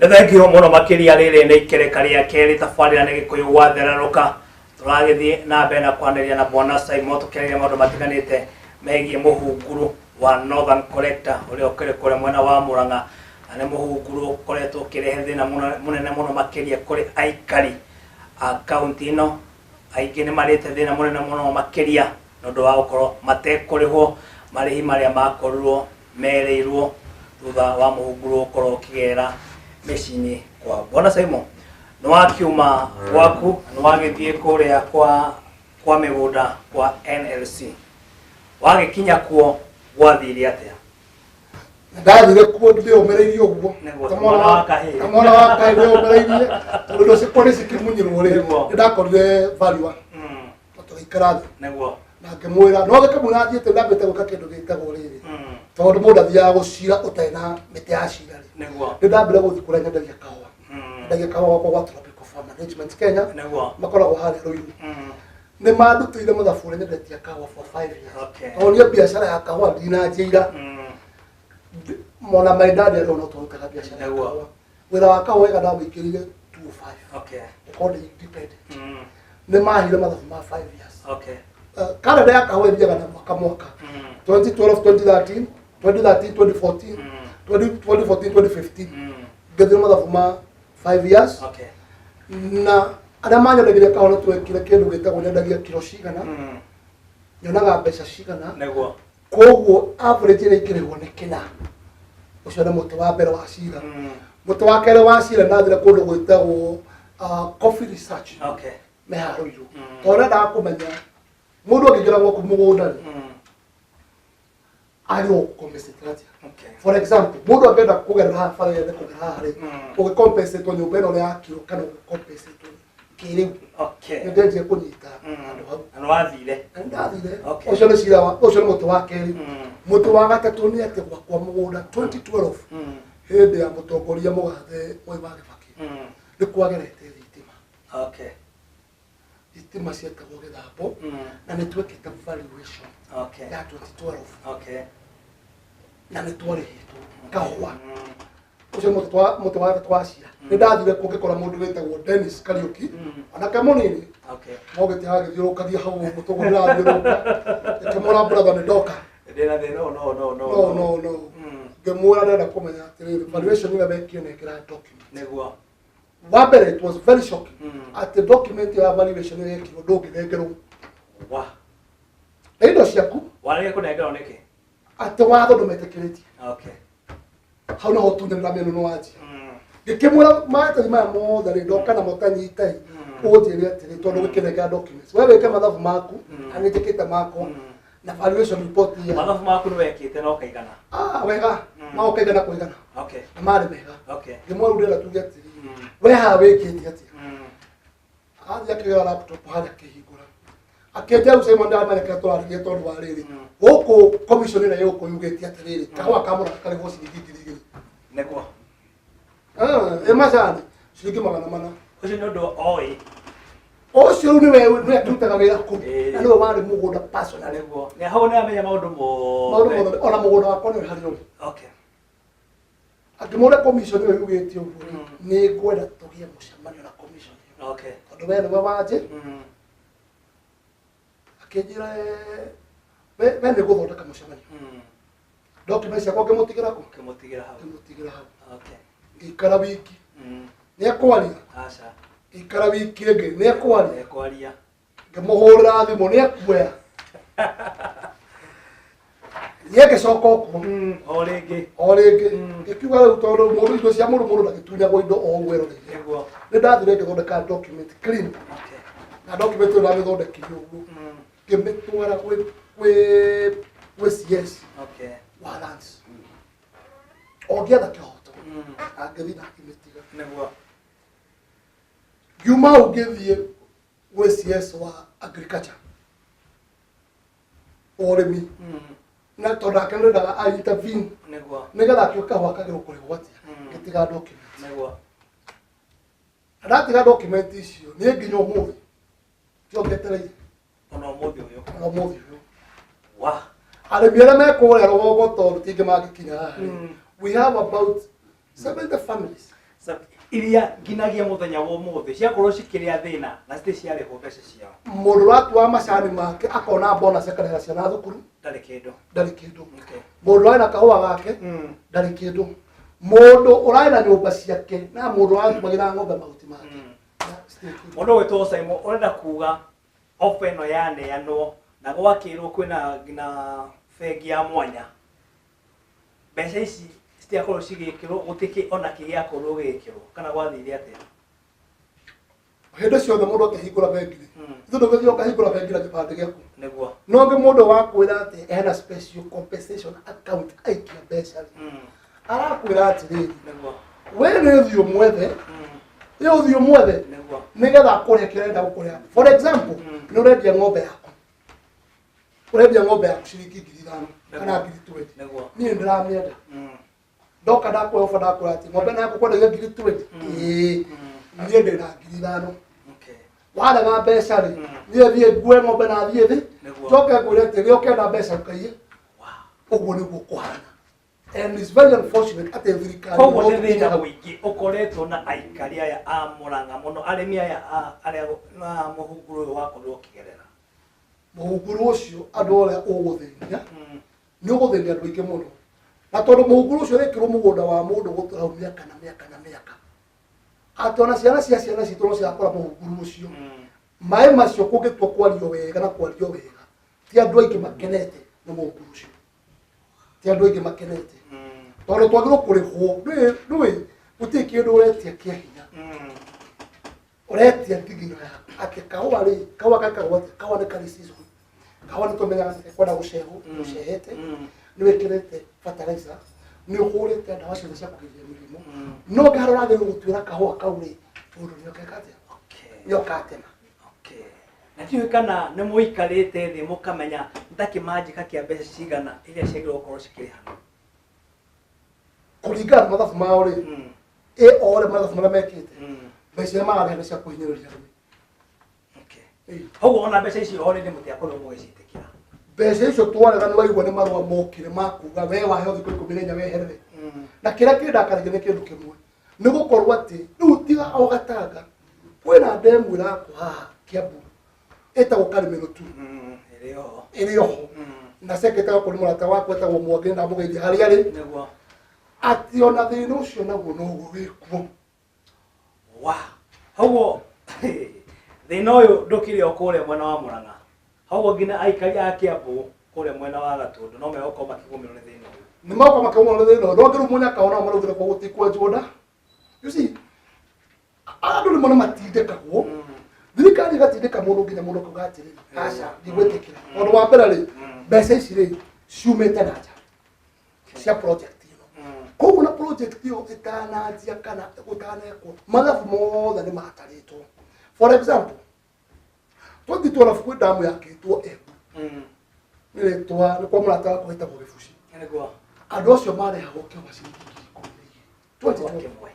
Thank you muno makiria riri ni ikereka ria keri tafarira ni gikuyu watheraruka turagithie na bena kwanderia na Bwana Simon tukiria maundu matiganite megie muhunguru wa Northern Collector uri okire kure mwena wa Murang'a ane muhunguru ukoretwo kirehe thina munene muno makiria kuri aikari a county ino aingi ni marite thina munene muno makiria nondu wa gukorwo matekurihwo marihi maria makorirwo mereirwo thutha wa muhunguru ukorwo kigera meshini kwa Bwana Simon no akiuma gwaku no wagithie kuria kwa migunda kwa NLC wagikinya kuo gwathiri atia ndathire kuo ndi omereirio guo kamona wakahe ndi omereirie ndo sikore sikimunyirwo ri ndakorire value tuikara neguo na ngemwira no gekamuna thiete ndambete guka kindu gitagwo riri tondu mundu athiaga gucira utena mite ya cira ri neguo ndambira guthi kuria nyendagia kawa ndagia kawa kwa Tropical Farm Management Kenya neguo makoragwo harĩa Ruiru ni mandutire muthabure nyendetia kawa for 5 years okay onye biashara ya kawa ndinanjira mona maidadi ndo tukaga biashara ya kawa wira wa kawa wega ndawikirire 25 okay according independent ni mahire mathabu ma 5 years okay Canada ya kawa ndiaga na mwaka 2012 2013 2013 2014 2014 2015 ngethire mathabu ma 5 years okay na adamanya ndagiria kawa twekire kindu gitagwo nyendagia kilo cigana nyonaga mbeca cigana neguo koguo average ile ikirigwo ni kina ucio na mutu wa mbere wa cira mutu wa kere wa cira ndathire kundu gwitagwo coffee research okay me haruiru tora ndakumenya mundu angigira gwaku mugunda ari compensate okay for example mundu angenda kugerera ha fara yende kugerera hari ugi compensate nyumba ino ya kilo kana compensate kiriu okay ndenje kunyita ano wathire ndathire okay ucio ni cira wa ucio ni mutu wa keri mutu wa gatatu ni ati gwakwa mugunda 2012 hindi ya mutongoria mugathe Mwai wa Kibaki ni kwagerete thitima okay thitima cietagwo githambo na ni twekite valuation okay ya 2012 okay na ni twarihitwo kahwa ucio mutu wa twacira ni ndathire kungikora mundu wetagwo Dennis Kariuki anake munini okay mogete hagithiurukathia hau mutugo ndirathiuruka ikimura brother ni ndoka ndina the no ngemura ndenda kumenya atiriri valuation ile bekio nekira document neguo wabere it was very shocking at the document ya valuation ile kiro dogi negero wa indo ciaku wale kunengera niki ati watho ndumetekiriti okay hau no hotunyira meno no waji ngikimura maita ma mothe ri ndoka na motanyitai ujire atiri tondu gikinega documents wewe weke mathabu maku angitikite mako na valuation report ya mathabu maku ni wekite no kaigana wega ma ukaigana kuigana okay na mari mega okay ngimwe ndira tuge atiri we ha wekite ati athi akigera laptop haja kihingura akeja usema ndamanya ka twarigie tondu wa riri guku commission ina yuko yugeti atiriri kawa kamura kale vosi digigiri neguo emazani shilingi 400 ucio ni undu oi ucio ni wewe tutaga wira ku na no wari mugunda personal neguo ni hau ni amenya maundu maundu ona mugunda wakwa ni hari uri okay akimura commission ino yugeti uguo ni ngwenda tugie mucemanio na commission okay tondu we ni waje akejira we ni guthondeka mucemanio documents yakwa ngimutigira hau okay ikara wiki ni akwaria acha ikara wiki ege ni akwaria ngemuhurira thimu ni akuya yeke soko ku o ringi ikiuga riu tondu mundu indo cia mundu na gitunyagwo indo o gwero neguo ni ndathire ngithondeka document clean okay na document ĩyo ndamĩthondekire ũguo ngĩmĩtwara gwĩ CS okay wa lands ongĩetha kĩhoto angĩthiĩ na akĩmĩtiga neguo ngiuma hau ngĩthiĩ gwĩ CS wa agriculture ũrĩmi na tondu ake nĩndaga intervene neguo nĩgetha akĩo kahũa kagĩrwo kũrĩhwo atĩa ngĩtiga document neguo ndatiga document icio niĩ nginya ũmũthĩ tiongetereire ona ũmũthĩ ũyũ wa arĩmi arĩa mekũrĩa rũgongo tondu tingĩ mangĩkinya haha we have about 70 families iria nginagia muthenya wa umuthi ciakorwo cikiria thina na citi ciarä ho mbeca ciao mundu ratua macani make akona bonus akarega ciana thukuru ndarä kä ndå mundu arä na kahua gake ndarä kä ndå mundu urarä na nyumba ciake na mundu aratumagä ng'ombe mahuti make mundu gwitwo Simon urenda kuga ofa ino yaneanwo na gwakirwo kwina ngina bengi ya mwanya mbeca ici citiakorwo cigikirwo gutiki ona kigiakorwo gikirwo kana gwathire atia hende ciothe mundu akihingura bengi ithu ndugithio kahingura bengi na kibande giaku niguo no ngi mundu wakwira ati ena special compensation account aikia mbeca arakwira atiriri niguo we nä thio mwethe ä å thio mwethe nä getha kå rä a kä renda gå kå rä a for example nä å rendia ng'ombe yaku å rendia ng'ombe yaku ciringi 5,000 kana 20,000 niä ndä ramä enda ndoka ndakwä oba ndakwä atä ng'ombe na yaku kwendagia 20,000 niä ndä na 5,000 warega mbeca rä niä thiä ngue ng'ombe na thiä thä njoke ngwä re atä rä å kenda mbeca ukaie å guo nä guo kå hana. And it's very unfortunate at every kind. Koguo nä thina wiki ukoretwo na aikari aya a Murang'a muno arimi aya aria na muhunguru uyu wakorwo kigerera muhunguru ucio andu oria uguthenia ni uguthenia andu aingi muno na tondu muhunguru ucio wekirwo mugunda wa mundu gutura miaka na miaka atona ciana cia ciana citu no ciakora muhunguru ucio mai macio kungitwo kwario wega na kwario wega ti andu aingi makenete ni muhunguru ucio ti andu aingi makenete tondu twagirwo kurihwo ndui guti kindu uretia kia hinya uretia ndigino ya ati kahua ri kahua kakagwa kahua ni kari season kahua ni tumenya kwenda gucehu gucehete ni wekirete fertilizer ni uhurite ndawa ciothe cia kugiria mirimo no ngarora thi gutwira kahua kau ri undu ni okekate yokatema na tiwe kana nä må ikarä te thä må kamenya ntakä manjika kä a mbeca cigana iria ciagä gukorwo cikärä hana kuringana na mathabu mao rä ore mathabu marä a mekä te mbeca iria mararä nä cia kå hinyä rä ria koguo ona mbeca icio orä ndä må tiakorwo må gä citä kä ra mbeca icio twarega nä waigua nä marua mokire makuga we waheo thikå 14 weherere na kä rä a kä ndakarä nä kä ndå kä mwe nä gå korwo atä rä u tiga o gatanga kwä na ndemu ä rakå haha kä ambu etagwo Karimero tu ĩrĩ oho na sekretari kuri murata wakwa etagwo Mwangi na mugeithia harĩa arĩ nĩguo ati ona thĩna ũcio naguo no gũgĩkuo hauo thĩna ũyũ ndũkĩrĩ o kũrĩa mwena wa Murang'a hauo nginya aikari a Kiambu kũrĩa mwena wa Gatũndũ no megũkorwo makĩgũmĩrwo nĩ thĩna ũyũ nĩ maũka makĩgũmĩrwo nĩ thĩna ũyũ no ngĩrũmwo nyakaona maraugire kwa gũtikwenjwo nda you see andũ nĩ mona matindĩkagwo thirikari gatindĩka mũndũ nginya mũndũ kuga atĩrĩrĩ aca ndigwĩtĩkĩra ũndũ wa mbere rĩ mbeca ici rĩ ciumĩte na nja cia project ĩno koguo na project ĩyo ĩtananjia kana gũtanekwo mathabu mothe nĩ matarĩtwo for example 2012 kwĩ damu yakĩtwo Embu nĩ kwa mũrata wakwa wĩtagwo Gĩbuci andũ acio marehagwo kĩgwa ciringi 10,000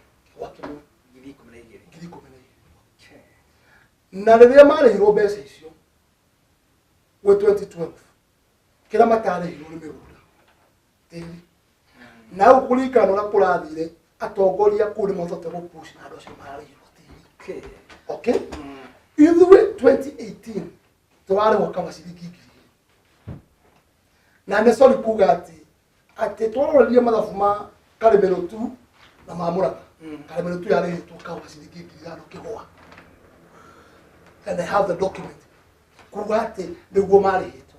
na rĩrĩa marĩhirwo mbeca icio gwĩ 2012 kĩrĩa matarĩhirwo nĩ mĩgũnda tĩri na rĩu kũringana na ũrĩa kũrathire atongoria kũu nĩ mahote gũpush na andũ acio mararĩhirwo tĩri okay ithuĩ 2018 tũrarĩhwo kama ciringi 2,000 na nĩ sorry kuga atĩ twarorire mathabu ma Karimero tu na ma Murang'a Karimero tu yarĩhĩtwo kama ciringi 5,000 kĩgwa and I have the document kuga atĩ nĩguo marĩhĩtwo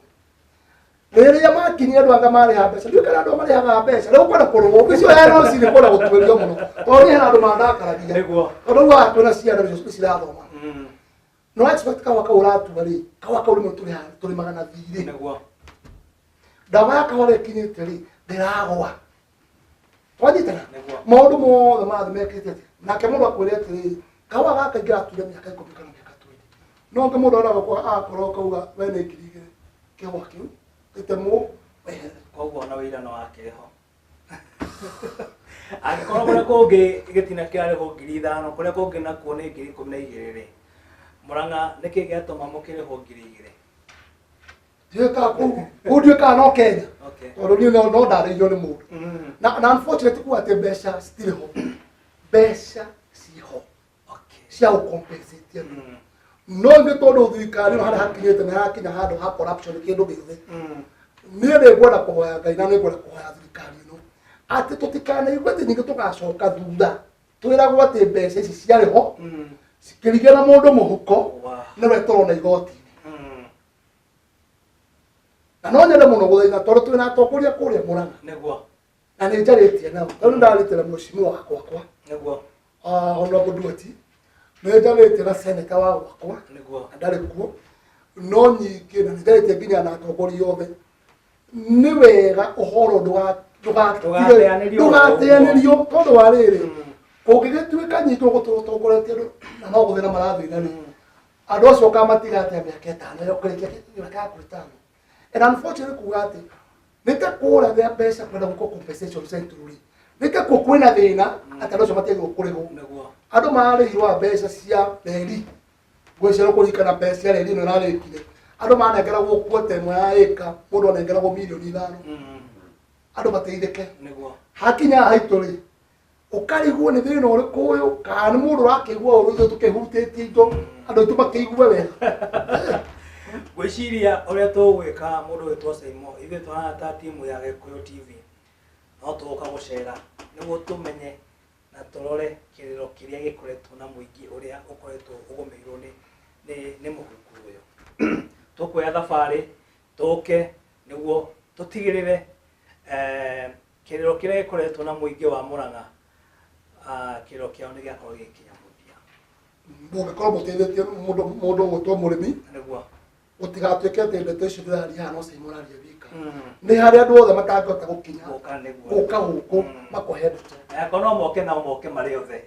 rĩrĩa makinyia andũ anga marĩha mbeca ndiũ kana andũ marĩhaga mbeca rĩu kwenda kũrũgwo icio NLC nĩ kwenda gũtuĩrio mũno tondũ hena andũ mandakaragia tondũ rĩu haha kwĩna ciana icio cirathoma no expect kahũa kau ũratua rĩ kahũa kau rĩmwe tũrĩmaga na thirĩ ndawa ya kahũa ĩkinyĩte rĩ ndĩragwa twanyitana maũndũ mothe mathĩ mekĩte atĩ nake mũndũ akwĩre atĩrĩrĩ kahũa gaka ingĩrature mĩaka 10 kana no ke mũndũ araga kwa akorwo kauga we nĩ ngiri igĩrĩ kĩgwa kĩu gĩtemwo wehere koguo na wĩira no wakĩrĩho angĩkorwo kũrĩa kũngĩ gĩtina kĩarĩho 5,000 kũrĩa kũngĩ nakuo nĩ 12,000 rĩ Murang'a nĩkĩ gĩatũma mũkĩrĩho 2,000 ndiũĩkaga kũu ndiũĩkaga no Kenya tondũ niĩ no ndarĩirio nĩ mũndũ na unfortunately kuga atĩ mbeca citirĩ ho mbeca ciho cia compensate no nĩ tondũ thirikari no harĩa hakinyĩte nĩ hakinya handũ ha corruption kĩndũ gĩothe niĩ nĩ ngwenda kũhoya Ngai na nĩ ngwenda kũhoya thirikari ĩno atĩ tũtikanaigue atĩ ningĩ tũgacoka thutha twĩragwo atĩ mbeca ici ciarĩ ho cikĩringana na mũndũ mũhuko nĩwe tũrona igoti-inĩ na no nyende mũno gũthaitha tondũ twĩna atongoria kũrĩa Mũrang'a na nĩ njarĩtie nao tondũ ndarĩtie na mũcimi wakwa Honorable Nduati nĩ njarĩtie na seneta wa gwakwa na ndarĩ kuo no nyingĩ na nĩ njarĩtie nginya na atongoria othe nĩ wega ũhoro ndũgateanĩrio tondũ wa rĩrĩ kũngĩgĩtuĩka nyingĩ gũtongoretie andũ na no gũthĩra marathĩna rĩ andũ acio kamatigatĩa mĩaka ĩtano yokũrĩkia mĩaka yaku ĩtano and unfortunately kuga atĩ nĩ ta kũra thĩa mbeca kwenda gũkũ compensation center rĩ nĩ ta kwĩna thĩna atĩ andũ acio matiagĩrĩirwo kũrĩhwo andũ mararĩhirwo mbeca cia reri gwĩciarwo kũririkana mbeca cia reri ĩno ĩrarĩkire andũ manengeragwo kuota ĩmwe ya ĩka mũndũ anengeragwo mirioni 5 andũ mateithĩke hakinya haitũ rĩ ũkarigwo nĩ thĩna ũrĩkũ ũyũ kana nĩ mũndũ ũrakĩigua ũru ithuĩ tũkĩhutĩtie indo andũ aitũ makĩigua wega gwĩciria ũrĩa tũgwĩka mũndũ wĩtwo Saimo ithuĩ tũhana ta timu ya Gĩkũyũ TV no tũgoka gũcera nĩguo tũmenye na tũrore kĩrĩro kĩrĩa gĩkoretwo na mũingĩ ũrĩa ũkoretwo ũgũmĩirwo nĩ mũhuko ũyũ tũkuoya thabarĩ tũke nĩguo tũtigĩrĩre kĩrĩro kĩrĩa gĩkoretwo na mũingĩ wa Mũrang'a kĩrĩro kĩao nĩ gĩakorwo gĩkinyamũthia mũngĩkorwo mũteithĩtie mũndũ gwĩtwo mũrĩmi nĩguo gũtigatuĩke atĩ ndeto icio ndĩraria haha no Saimo araria wika nĩ harĩ andũ othe matangĩhota gũkinya gũka gũkũ makũhe ndeto eko no moke na moke marĩ othe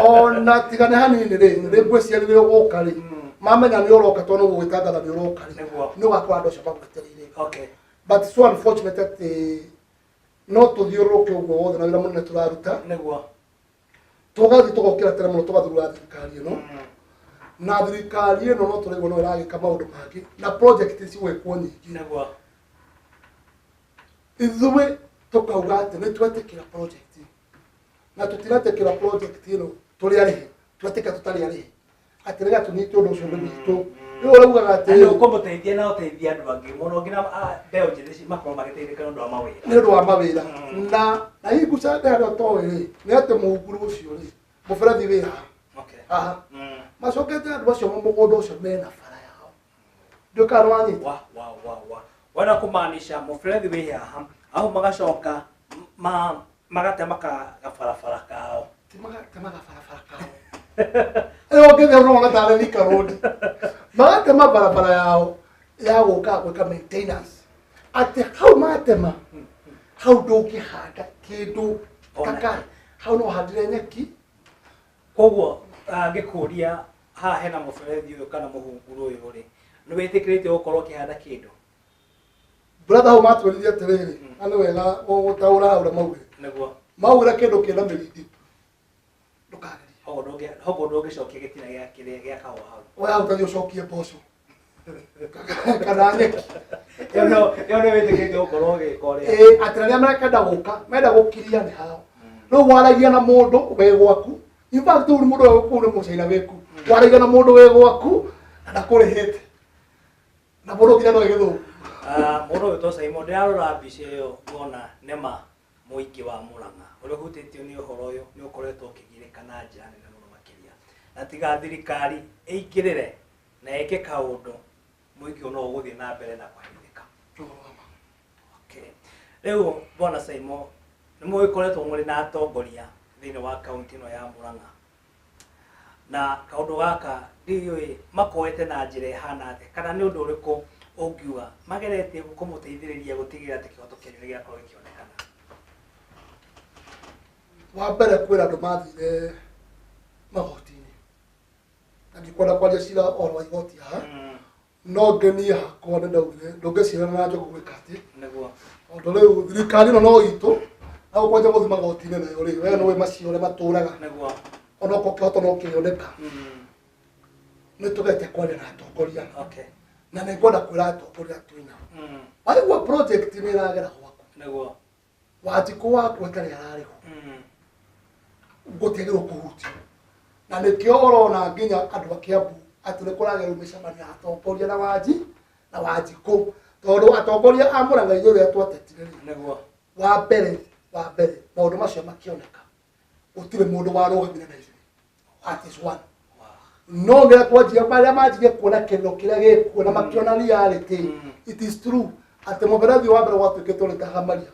ona tigane hanini rĩ ngwĩciarĩrĩo gũka rĩ mamenya nĩ ũroka tondũ gũgĩtangatha nĩ ũroka rĩ nĩ ũgakora andũ acio magwetereire but so unfortunate atĩ no tũthiũrũrũke ũguo wothe na wĩra mũnene tũraruta tũgathiĩ tũgokĩra tene mũno tũgathurura thirikari ĩno na thirikari ĩno no tũraigua no ĩragĩka maũndũ mangĩ na project cigwĩkwo nyingĩ ithuĩ tũkauga atĩ nĩ twetĩkĩra project na tũtiretĩkĩra project ĩno tũrĩ arĩhe twetĩkĩra tũtarĩ arĩhe atĩ rĩrĩa tũnyite ũndũ ũcio nĩ witũ rĩu ũraugaga atĩ nĩ ũkũmũteithia na ũteithia andũ angĩ mũno nginya mbeũ njĩthĩ makorwo magĩteithĩka nĩ ũndũ wa mawĩra nĩ ũndũ wa mawĩra na hihi nguca ndĩ harĩa ũtoĩ rĩ nĩ atĩ mũhunguru ũcio rĩ mũberethi wĩ haha macokete andũ acio mũgũnda ũcio mena bara yao nduĩka nĩ wanyita wena kũmaanisha mũberethi wĩ haha aho magacoka magatema gabarabara kao ti magatema gabarabara kao ũngĩthiĩ ũrona tarĩ Thika Road magatema barabara yao ya gũka gwĩka maintenance atĩ hau matema hau ndũngĩhanda kĩndũ kaka hau no handire nyeki koguo ngĩkũria haha hena mũberethi ũyũ kana mũhunguru ũyũ rĩ nĩ wĩtĩkĩrĩte gũkorwo ũkĩhanda kĩndũ brother hau matwĩrithia atĩrĩrĩ na nĩ wega gũtaũra hau ũrĩa maugire maugire kĩndũ kĩna mĩrindi ndũkageria hoguo ndũngĩcokia gĩtina gĩa kahũa hau we hau tathi ũcokie mboco kana nyeki ĩyo nĩ wĩtĩkĩrĩte gũkorwo ũgĩka atĩ ũrĩa na rĩrĩa marekenda gũka menda gũkiria nĩ hao rĩu waragia na mũndũ wĩ gwaku in fact ũyũ nĩ mũndũ wĩ gũkũ nĩ mũcaina wĩku waragia na mũndũ wĩ gwaku na ndakũrĩhĩte na mũndũ nginya no gĩthũngũ mũndũ wĩtwo Saimo ndĩrarora mbica ĩyo ngona nĩma mũingĩ wa Mũrang'a ũrĩa ũhutĩtio nĩ ũhoro ũyũ nĩ ũkoretwo ũkĩgirĩka na njĩra nene mũno makĩria na tiga thirikari ĩingĩrĩre na ĩke kaũndũ mũingĩ no ũgũthiĩ na mbere na kũhithĩka rĩu bwana Saimo nĩ mũgĩkoretwo mũrĩ na atongoria thĩinĩ wa kaunti ĩno ya Mũrang'a na kaũndũ gaka ndiũĩ makoete na njĩra ĩhana atĩa kana nĩ ũndũ ũrĩkũ ũngiuga mageretie kũmũteithĩrĩria gũtigĩrĩra atĩ kĩhoto kĩanyu nĩ gĩakorwo gĩkĩonekana wa mbere kwĩra andũ mathire magoti-inĩ na ndikwenda kwaria cira oro wa igoti haha no ngenie hakwa nĩ ndaugire ndũngĩcirana na Njogu gwĩka atĩ tondũ rĩu thirikari ĩno no itũ na gũkwanja gũthiĩ magoti-inĩ nayo rĩ we nĩwe macio ũrĩa matũraga onokorwo kĩhoto no kĩoneka nĩ tũgete kwaria na atongoria na nĩ ngwenda kwĩra atongoria twĩnao waigua project nĩ ĩragera gwaku Wanjikũ waku atarĩ ararĩhwo gutegero kuhutia na nikio na nginya andu akiambu atule kurage umicamania atongoria na wajiko tondu atongoria a Murang'a ithuĩ twatetire niguo wa mbere maundu macio makioneka gutire mundu warugamire na ithuĩ that is one no ngira twanjia baria manjie kuona kindu kiria gikuona makiona reality it is true ati muberethi wa mbere gwatuikite ritaga maria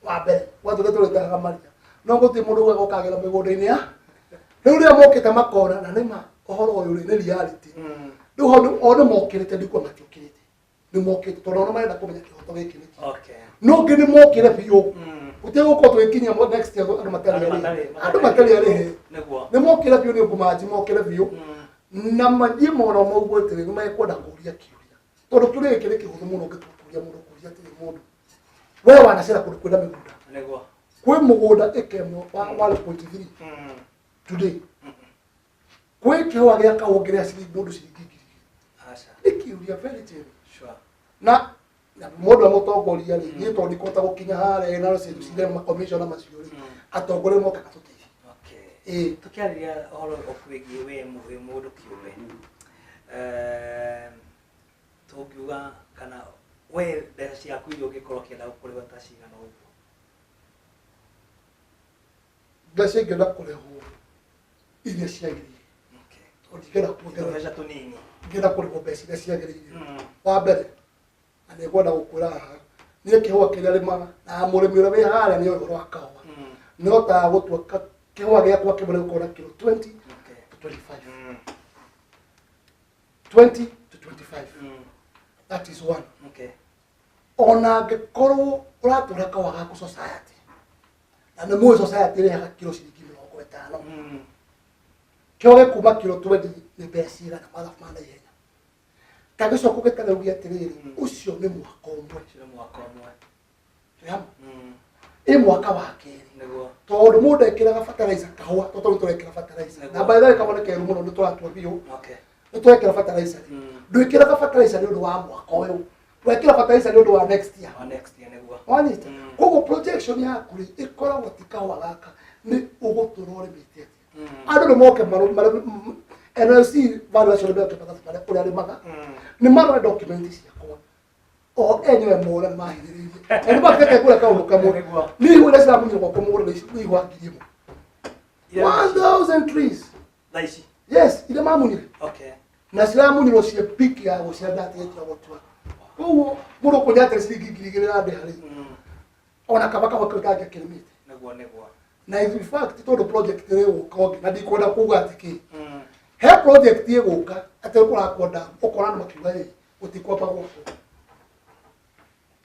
wa mbere gwatuikite ritaga maria no guti mundu gwe gokagira migunda-ini ya riu ria mokite makona na nima ohoro uyu ni reality riu ono mokirite ndiko matiukirite ni mokite tondu ono marenda kumenya kihoto giki niki no ngi ni mokire biu utiguko twikinya mo next year andu matari ari niguo ni mokire biu ni ngumaji mokire biu na maji mono mogwetire ni mekwenda kuria kiuria tondu kiuria giki ni kihuthu muno ngitukuria mundu kuria tiri mundu we wanacira kundu kwenda migunda niguo kwi mugunda ikemwe wa 1.3 today kwi kiwa gia kaongerea ciringi mundu ciringi ngiri ikiuria very sure na mundu amutongoria ri ni tondu kota gukinya hare na cio cire ma commission macio ri atongoria moka katuteithia tukiariria horo okwigie we mundu kiume tugiuga kana we mbeca ciaku iria ungikorwo kienda gukurihwo ta cigana uguo mbeca ingĩenda kũrĩhwo iria ciagĩrĩire ngĩenda kũrĩhwo mbeca tũnini ngĩenda kũrĩhwo mbeca iria ciagĩrĩire wa mbere na nĩ ngwenda gũkwĩra haha niĩ kĩhũa kĩrĩa rĩmaga na mũrĩmi ũrĩa wĩ harĩa nĩ ũhoro wa kahũa nĩhotaga gũtua kĩhũa gĩakwa kĩmwe gĩkorwo na kilo 20 to 25 that is one ona angĩkorwo ũratũra kahũa gaku society na nĩ mũĩ society ĩrĩhaga kilo ciringi 50 kĩhũa gĩkuma kilo 20 nĩ mbeca cigana mathabu ma naihenya kagĩcoka gĩkaraugia atĩrĩrĩ ũcio nĩ mwaka ũmwe ĩ mwaka wa kerĩ tondu mundu ekiraga fertilizer kahũa tondu turekira fertilizer na by the way kaboneke mũno nĩ tũratua biũ nĩ turekira fertilizer ndwĩkiraga fertilizer nĩ ũndũ wa mwaka ũyũ wekira fertilizer nĩ ũndũ wa next year nĩguo wanyita koguo projection yaku ĩkoragwo ti kahũa gaka nĩ ũgũtũra ũrĩmĩte atĩa andũ nĩ moke NLC valuation belt pata kule alimaga ni maro document ciakwa o enyewe mora mahiririe ni bakete kule ka uruka mu ni ule sala munyi kwa kumura ni ihwagiriye mu 1000 trees laishi yes ile mamunire na sala munyi ro cie pick ya go cia data yetu gotwa uwo muro ko nyate sigigirigire ande hari ona kabaka bakaka kilimite negwa na in fact todo project leo ukoge na ndikwenda kuga atiki he project yeguka atekora kwenda ukora na makiuga yi utikwa pagwo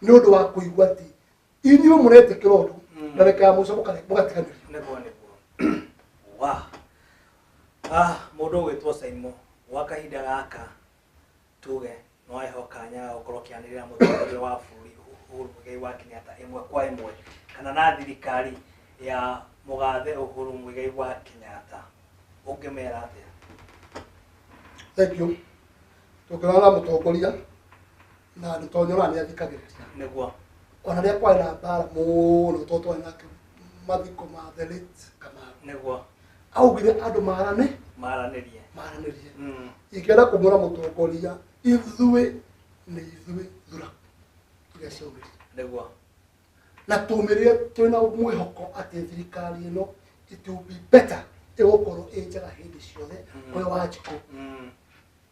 ni undu wa kuigwa ti inyu murete kirodo ndareka muso mugatikana negwa wa mundu witwo Saimo wakahinda gaka tuge no eho kanya ukorwo kianirira mutongoria wa bũrũri Uhuru Muigai wa Kenyatta imwe kwa imwe kana na thirikari ya mugathe Uhuru Muigai wa Kenyatta ungemera atia? Thank you. Tukirana mutongoria na ndutonyora ni athikagiriria niguo ona ria kwa na bara muno toto na mathiko ma the late kama niguo augire andu maranirie ikenda kumura mutongoria ithuĩ thura iria ciaumĩrire niguo na tumirire twina mwihoko ati thirikari ino it will be better igukorwo ĩnjega hĩndĩ ciothe oyo wajiko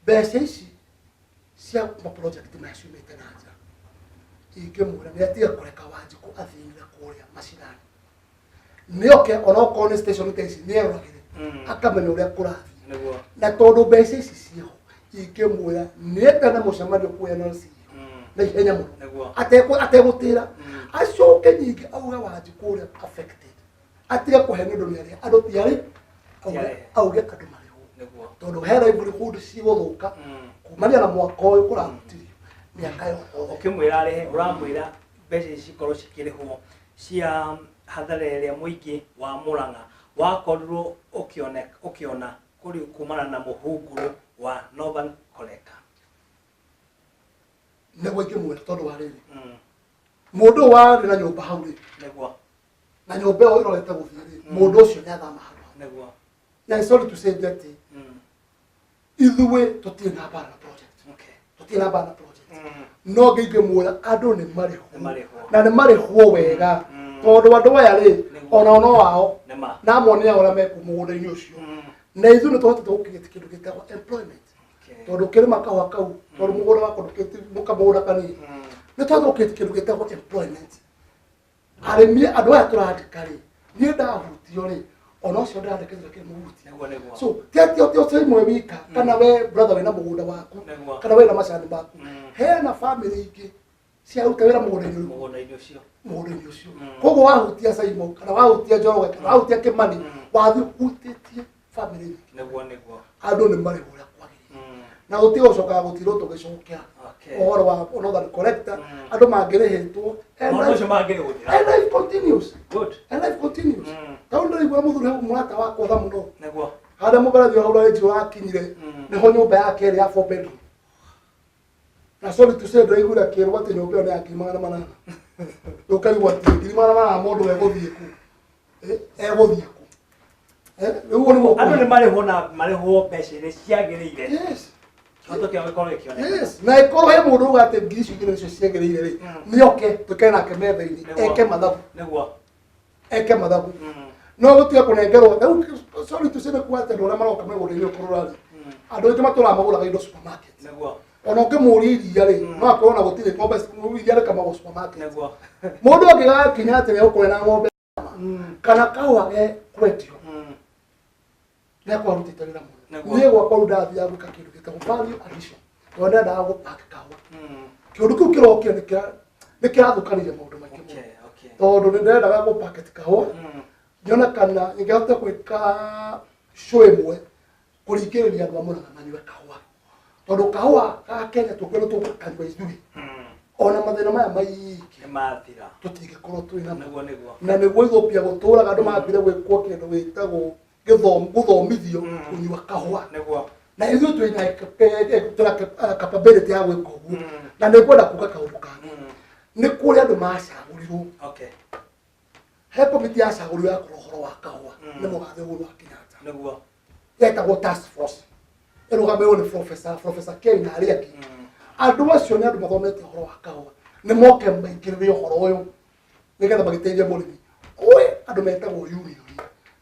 mbeca ici cia project maciumĩte na nja ingĩmwĩra nĩ atiga kũreka Wanjikũ athiĩre kũrĩa macinani nĩoke onokorwo nĩ station ta ici nĩeroragĩre akamenya ũrĩa kũrathiĩ na tondũ mbeca ici ciho ingĩmwĩra nĩetane mũcemanio kwa NLC na ihenya mũno ategũtĩra acoke nyingĩ auge Wanjikũ ũrĩa affected atige kũhe nĩ ũndũ nĩ arĩa andũ tiarĩ auge andũ marĩhwo tondu he livelihood cigũthũka kumania na mwaka ũyũ kũrarutirio mĩaka yothe ukimwĩra arehe ũramwĩra mbeca ici cikorwo cikĩrĩhwo cia hathara ĩrĩa mũingĩ wa Murang'a wakorirwo ũkĩona kũrĩ kumana na mũhunguru wa Northern Koleka nĩguo ingĩmwĩra tondũ wa rĩrĩ mũndũ warĩ na nyũmba hau rĩ na nyombe o irorete guthiri mundu ucio ni athama Neguo. na sorry to say that ithuwe tutie na bara project tutie na bara project no gige muola andu ni mariho na ni mariho wega tondu andu aya ri ona no wao na monea ora meku mugunda-ini ucio na ithu ni tuhotete gukigite kindu gitagwo employment tondu kirima kahua kau tondu mugunda wako mukamugunda kanini ni tuhotete gukigite kindu gitagwo employment arimi andu aya turandika ri ni ndahutio ri ono cio ndandikithira kimuhutia so tio sai mwe wika kana we brother wina mugunda waku kana we na macani maku hena family ingi cia ruta wira mugunda-ini ucio koguo wahutia Saimo kana wahutia Njoroge kana wahutia Kimani wathi hutitie family neguo andu ni mari huria kwagiri na uti ucoka gutiro tugicokia ohoro wa Northern Collector andu mangirihetwo and life continues kaundu igwa muthuri murata wakwa tha muno neguo hada mubarathi wa ura eji wakinyire niho nyumba yake eri ya 4 bedroom na sorry to say ndaigura kiru ati nyumba yo ni akimana manana ukarigwa ati ngimana na mundu eguthie ku eguthie ku riu ni andu ni mariho mbeca iria ciagirire yes yes na ikoro he mundu ugate ngiri cingire nicio ciagirire ri nioke tukena nake metha-ini eke mathabu neguo eke mathabu no gutia kunengerwo sorry to say kuate ndora maroka megunda-ini ukururari andu aingi matura maguraga indo supermarket neguo ona ukimuri iria ri no akona gutire ng'ombe iria ri kama supermarket neguo mundu angigakinya ati ni ukwena ng'ombe kana kawa ge kwendio na kwa rutite wira muno niye gwakwa ndathiaga gwika kindu gitagwo value addition tondu ndaa gupaka kawa kiundu kiu kirokio ni kirathukaniria maundu maingi muno tondu ni ndendaga gupacket kawa nyona kana ingehota gwika show imwe kuringiriria andu amwe na nywe kawa tondu kawa ka Kenya tukwenda tukanywa ithui ona mathina maya maiki mathira tutingikorwo twina neguo na niguo Ethiopia guturaga andu mambire gwikwo kindu gitagwo guthomithio kunywa kahua neguo na ithuĩ twina capability ya gwĩka ũguo na nĩ ngwenda kuga kaũndũ kangi nĩ kũrĩ andũ macagurirwo he komiti yacagũrirwo ya kũrora ũhoro wa kahua nĩ mũgathe Uhuru wa Kenyatta neguo yetagwo task force ĩrũgamĩrĩirwo nĩ professor Kei na arĩa angĩ andũ acio nĩ andũ mathomete ũhoro wa kahua nĩ moke maingĩrĩre ũhoro ũyũ nĩgetha magĩteithie mũrĩmi andũ metagwo union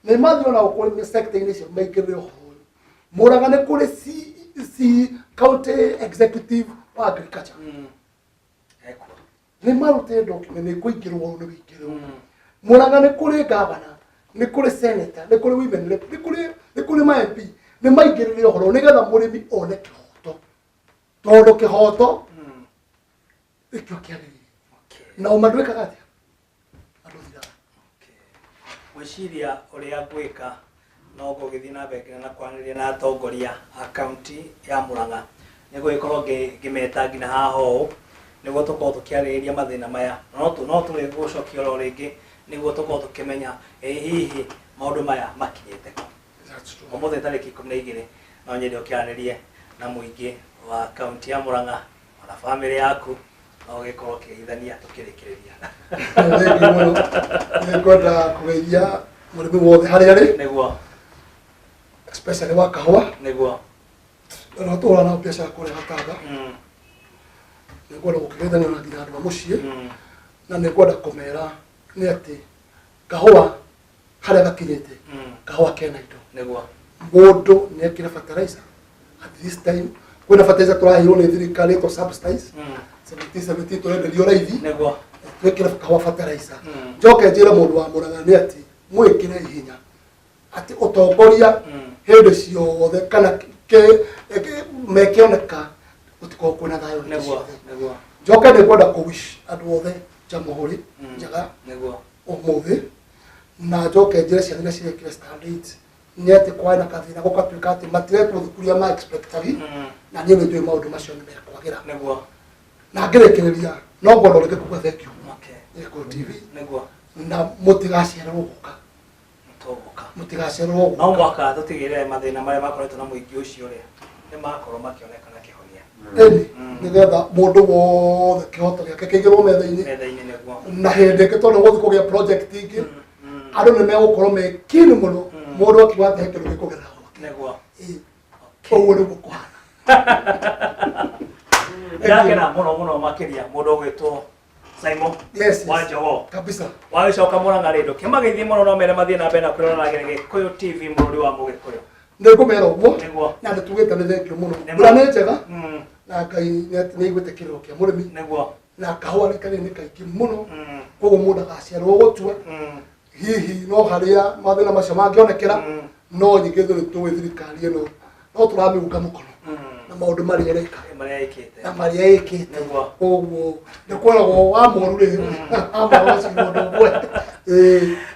nĩ mathiona ũkũrĩ sector-inĩ icio maingĩrĩre ũhoro ũyũ Mũrang'a nĩ kũrĩ county executive wa agriculture nĩ marutire document nĩ kũingĩrwo nĩ wĩingĩrwo Mũrang'a nĩ kũrĩ governor nĩ kũrĩ senator nĩ kũrĩ women rep nĩ kũrĩ ma MP nĩ maingĩrĩre ũhoro nĩgetha mũrĩmi one kĩhoto tondũ kĩhoto nĩkĩo kĩagĩrĩire na ũmadwĩkaga atĩa andũ thiraga gwĩciria ũrĩa ngwĩka no gũgĩthiĩ na mbere na kwaranĩria na atongoria a kaunti ya Mũrang'a nĩguo gĩkorwo ngĩmeta nginya haha ũũ nĩguo tũkorwo tũkĩarĩrĩria mathĩna maya no tũrĩ gũcokia oro rĩngĩ nĩguo tũkorwo tũkĩmenya hihi maũndũ maya makinyĩte kũ ũmũthĩ tarĩki 12 no nyende ũkĩaranĩrie na mũingĩ wa kaunti ya Mũrang'a ona bamĩrĩ yaku no gĩkorwo kĩgeithania tũkĩrĩkĩrĩria nĩ ngwenda kũgeithia mũrĩmi wothe harĩa arĩ nĩguo especially wa kahũa nĩguo na tũra na biacara kũrĩa Gatanga nĩ ngwenda gũkĩgeithania na nginya andũ a mũciĩ na nĩ ngwenda kũmera nĩ atĩ kahũa harĩa gakinyĩte kahũa kena indo nĩguo mũndũ nĩ ekĩre fertilizer at this time kwĩna fertilizer tũraheirwo nĩ thirikari ĩtwo subsidize 17 tũrenderio raithi nĩguo twĩkĩre kahũa fertilizer njoke njĩre mũndũ wa Mũrang'a nĩ atĩ mwĩkĩre hinya atĩ ũtongoria hĩndĩ ciothe kana mekĩoneka gũtikorwo kwĩna thayũ nĩguo njoke nĩ ngwenda kũwish andũ othe jamhuri njega ũmũthĩ na njoke njĩre ciana iria cirekĩre standard nĩ atĩ kwarĩ na kathĩna gũgatuĩka atĩ matiretwo thukuru iria ma-expectari na niĩ nĩnjũĩ maũndũ macio nĩ mekwagĩra na ngĩrĩkĩrĩria no ngwenda ũreke kuga thank you Eko TV na mũtigacererwo gũka mũtigacererwo no mwaka tũtigĩrĩre mathĩna marĩa makoretwo na mũingĩ ũcio rĩ nĩ makorwo makĩonekana kĩhonia nĩgetha mũndũ wothe kĩhoto gĩake kĩigĩrwo metha-inĩ na hĩndĩ ĩngĩ tondũ gũthiĩ kũgĩa project ingĩ andu nä megåkorwo mekini må no må ndå akiuga atä kä rå gä kå gera Nĩguo. koguo nä gå kåhana ndakena muno makiria mundu ugwitwo Simon wa Njogo kabisa wagicoka Murang'a Rĩndũ kĩmagĩthiĩ mũno no mere mathiĩ na mbere na kwĩroragĩra Gĩkũyũ TV mũrũri wa Mũgĩkũyũ nä ngå mera å guo nĩguo na nä tugä te nä thengio må no mbura nä njega na Ngai nä aiguä te kä rä ro kä a må rä mi nĩguo na kahåa nä kanene kaingä må no koguo må ndå agaciarwo gå tua hihi no harä a mathä na macio mangä onekera no nyingä thå nä tå thirikari ä no no tå ramä unga må kono na maå ndå marä ereka na marä a ä te koguo nä kweragwo wa moru rä amacimå ndå gwe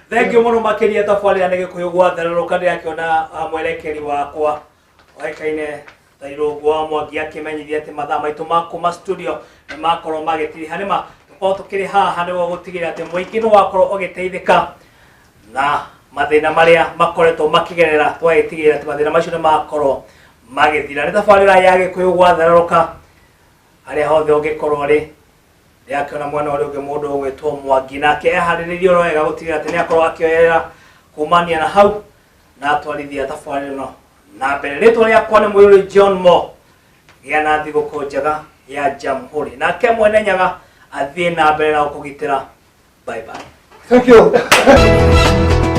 thengio mũno makĩria tabarĩra nĩ Gĩkũyũ gwatherũrũka ndĩrakĩona mwerekeri wakwa oĩkaine ta Irũngũ wa Mwangi akĩmenyithia atĩ mathaa maitũ ma kuma studio nĩ makorwo magĩtiriha nĩma tũkorwo tũkĩrĩ haha nĩguo gũtigĩrĩra atĩ mũingĩ nĩ wakorwo ũgĩteithĩka na mathĩna marĩa makoretwo makĩgerera twagĩtigĩrĩra atĩ mathĩna macio nĩ makorwo magĩthira nĩ tabarĩra ya Gĩkũyũ gwatherũrũka harĩa hothe ũngĩkorwo rĩ ndĩrakĩona mwena ũrĩa ũngĩ mũndũ ũgwĩtwo Mwangi nake eharĩrĩirie oro wega gũtigĩrĩra atĩ nĩ akorwo akĩoyera kumania na hau na atwarithia tabarĩra ĩno na mbere rĩtwa rĩakwa nĩ Mũiyũri John Mo gĩa na thigũkũ njega ya Jamhuri nake mwene Nyaga athiĩ na mbere na gũkũgitĩra bye bye. Thank you.